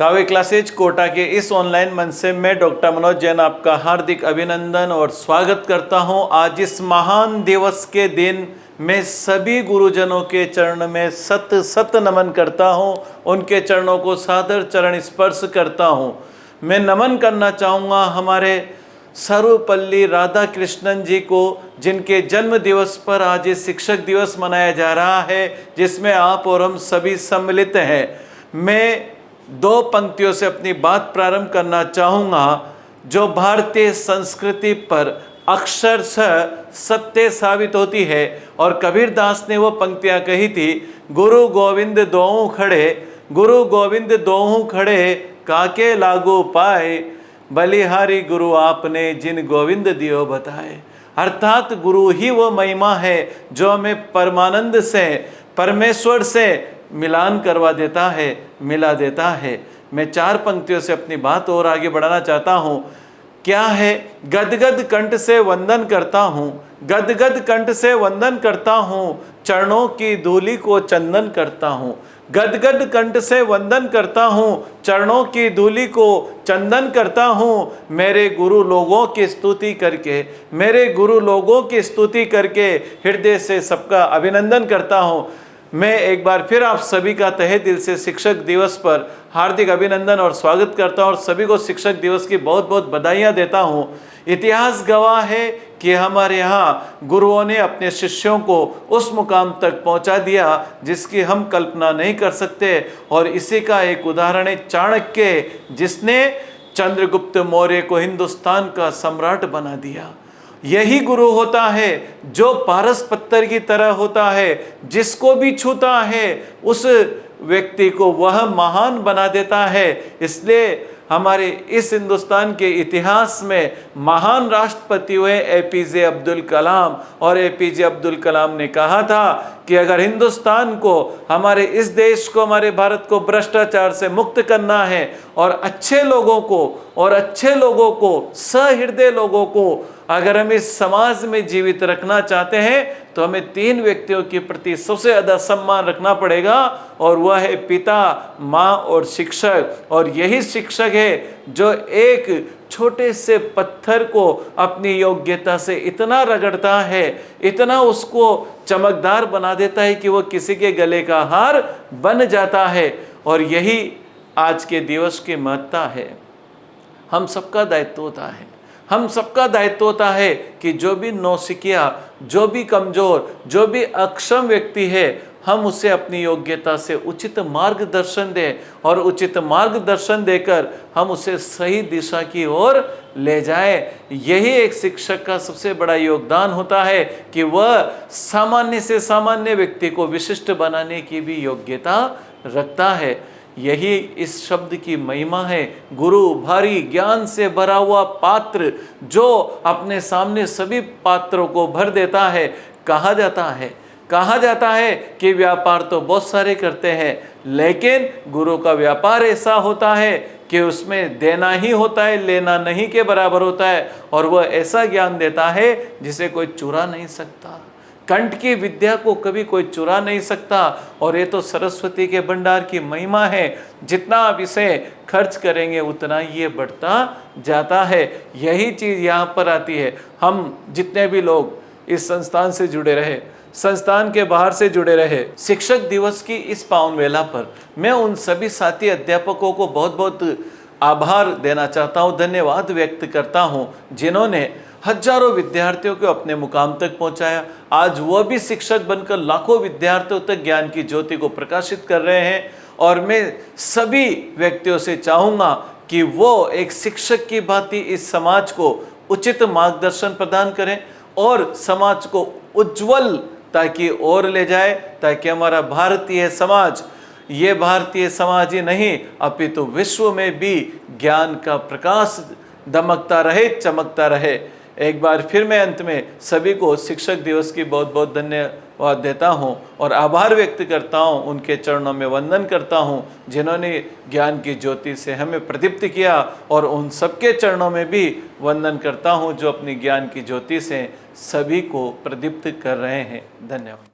काव्य क्लासेज कोटा के इस ऑनलाइन मंच से मैं डॉक्टर मनोज जैन आपका हार्दिक अभिनंदन और स्वागत करता हूं। आज इस महान दिवस के दिन मैं सभी गुरुजनों के चरण में सत सत नमन करता हूं, उनके चरणों को सादर चरण स्पर्श करता हूं। मैं नमन करना चाहूँगा हमारे सर्वपल्ली राधा कृष्णन जी को, जिनके जन्म दिवस पर आज ये शिक्षक दिवस मनाया जा रहा है, जिसमें आप और हम सभी सम्मिलित हैं। मैं दो पंक्तियों से अपनी बात प्रारंभ करना चाहूँगा जो भारतीय संस्कृति पर अक्षरशः सत्य साबित होती है। और कबीर दास ने वो पंक्तियाँ कही थी, गुरु गोविंद दोहूं खड़े, गुरु गोविंद दोहूं खड़े, काके लागू पाए, बलिहारी गुरु आपने जिन गोविंद दियो बताए। अर्थात गुरु ही वो महिमा है जो हमें परमानंद से, परमेश्वर से मिलान करवा देता है, मिला देता है। मैं चार पंक्तियों से अपनी बात और आगे बढ़ाना चाहता हूँ। क्या है? गदगद कंठ से वंदन करता हूँ, गदगद कंठ से वंदन करता हूँ, चरणों की धूलि को चंदन करता हूँ। गदगद कंठ से वंदन करता हूँ, चरणों की धूलि को चंदन करता हूँ। मेरे गुरु लोगों की स्तुति करके, मेरे गुरु लोगों की स्तुति करके हृदय से सबका अभिनंदन करता हूँ। मैं एक बार फिर आप सभी का तहे दिल से शिक्षक दिवस पर हार्दिक अभिनंदन और स्वागत करता हूँ और सभी को शिक्षक दिवस की बहुत बहुत बधाइयाँ देता हूँ। इतिहास गवाह है कि हमारे यहाँ गुरुओं ने अपने शिष्यों को उस मुकाम तक पहुँचा दिया जिसकी हम कल्पना नहीं कर सकते। और इसी का एक उदाहरण है चाणक्य, जिसने चंद्रगुप्त मौर्य को हिंदुस्तान का सम्राट बना दिया। यही गुरु होता है जो पारस पत्थर की तरह होता है, जिसको भी छूता है उस व्यक्ति को वह महान बना देता है। इसलिए हमारे इस हिंदुस्तान के इतिहास में महान राष्ट्रपति हुए एपीजे अब्दुल कलाम, और एपीजे अब्दुल कलाम ने कहा था कि अगर हिंदुस्तान को, हमारे इस देश को, हमारे भारत को भ्रष्टाचार से मुक्त करना है और अच्छे लोगों को, सहृदय लोगों को अगर हम इस समाज में जीवित रखना चाहते हैं तो हमें तीन व्यक्तियों के प्रति सबसे ज़्यादा सम्मान रखना पड़ेगा, और वह है पिता, माँ और शिक्षक। और यही शिक्षक है जो एक छोटे से पत्थर को अपनी योग्यता से इतना रगड़ता है, इतना उसको चमकदार बना देता है कि वो किसी के गले का हार बन जाता है। और यही आज के दिवस की महत्ता है। हम सबका दायित्व होता है, हम सबका दायित्व होता है कि जो भी नौसिखिया, जो भी कमज़ोर, जो भी अक्षम व्यक्ति है, हम उसे अपनी योग्यता से उचित मार्गदर्शन दें, और उचित मार्गदर्शन देकर हम उसे सही दिशा की ओर ले जाएं। यही एक शिक्षक का सबसे बड़ा योगदान होता है कि वह सामान्य से सामान्य व्यक्ति को विशिष्ट बनाने की भी योग्यता रखता है। यही इस शब्द की महिमा है। गुरु भारी ज्ञान से भरा हुआ पात्र जो अपने सामने सभी पात्रों को भर देता है। कहा जाता है कि व्यापार तो बहुत सारे करते हैं, लेकिन गुरु का व्यापार ऐसा होता है कि उसमें देना ही होता है, लेना नहीं के बराबर होता है। और वह ऐसा ज्ञान देता है जिसे कोई चुरा नहीं सकता। कंठ की विद्या को कभी कोई चुरा नहीं सकता। और ये तो सरस्वती के भंडार की महिमा है। जितना आप इसे खर्च करेंगे उतना ये बढ़ता जाता है। यही चीज़ यहाँ पर आती है। हम जितने भी लोग इस संस्थान से जुड़े रहे, संस्थान के बाहर से जुड़े रहे, शिक्षक दिवस की इस पावन वेला पर मैं उन सभी साथी अध्यापकों को बहुत बहुत आभार देना चाहता हूँ, धन्यवाद व्यक्त करता हूँ, जिन्होंने हजारों विद्यार्थियों को अपने मुकाम तक पहुंचाया। आज वह भी शिक्षक बनकर लाखों विद्यार्थियों तक ज्ञान की ज्योति को प्रकाशित कर रहे हैं। और मैं सभी व्यक्तियों से चाहूँगा कि वो एक शिक्षक की भांति इस समाज को उचित मार्गदर्शन प्रदान करें और समाज को उज्ज्वलता की ओर ले जाए, ताकि हमारा भारतीय समाज, ये भारतीय समाज ही नहीं अपितु विश्व में भी ज्ञान का प्रकाश दमकता रहे, चमकता रहे। एक बार फिर मैं अंत में सभी को शिक्षक दिवस की बहुत बहुत धन्यवाद देता हूं और आभार व्यक्त करता हूं, उनके चरणों में वंदन करता हूं जिन्होंने ज्ञान की ज्योति से हमें प्रदीप्त किया, और उन सबके चरणों में भी वंदन करता हूं जो अपनी ज्ञान की ज्योति से सभी को प्रदीप्त कर रहे हैं। धन्यवाद।